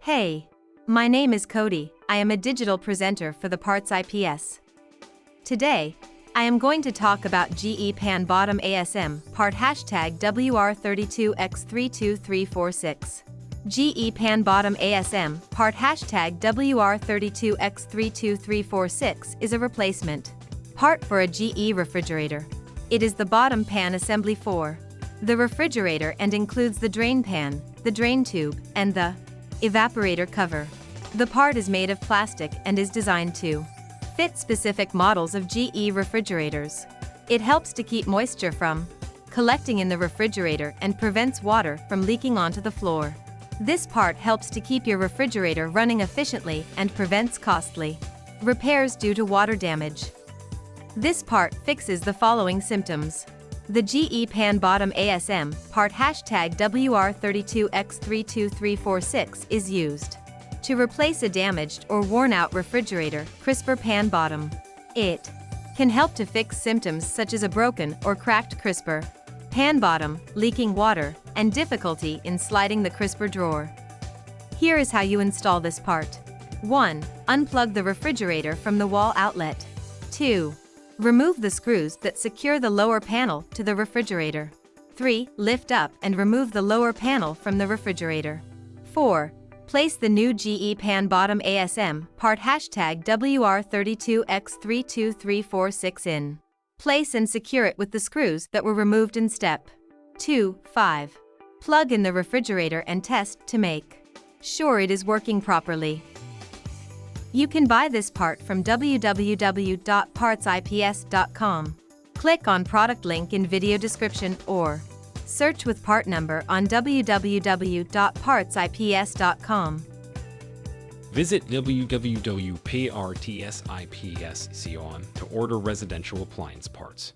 Hey, my name is Cody. I am a digital presenter for the PartsIPS. Today, I am going to talk about GE Pan Bottom Asm part #WR32X32346. GE Pan Bottom Asm part #WR32X32346 is a replacement part for a GE refrigerator. It is the bottom pan assembly for the refrigerator and includes the drain pan, the drain tube, and the evaporator cover. The part is made of plastic and is designed to fit specific models of GE refrigerators. It helps to keep moisture from collecting in the refrigerator and prevents water from leaking onto the floor. This part helps to keep your refrigerator running efficiently and prevents costly repairs due to water damage. This part fixes the following symptoms. The GE Pan Bottom Asm part #WR32X32346 is used to replace a damaged or worn-out refrigerator crisper pan bottom. It can help to fix symptoms such as a broken or cracked crisper pan bottom, leaking water, and difficulty in sliding the crisper drawer. Here is how you install this part. 1. Unplug the refrigerator from the wall outlet. 2. Remove the screws that secure the lower panel to the refrigerator. 3. Lift up and remove the lower panel from the refrigerator. 4. Place the new GE Pan Bottom Asm part #WR32X32346 in place and secure it with the screws that were removed in step 2. 5. Plug in the refrigerator and test to make sure it is working properly. You can buy this part from www.PartsIPS.com. Click on product link in video description or search with part number on www.PartsIPS.com. Visit www.PartsIPS.com to order residential appliance parts.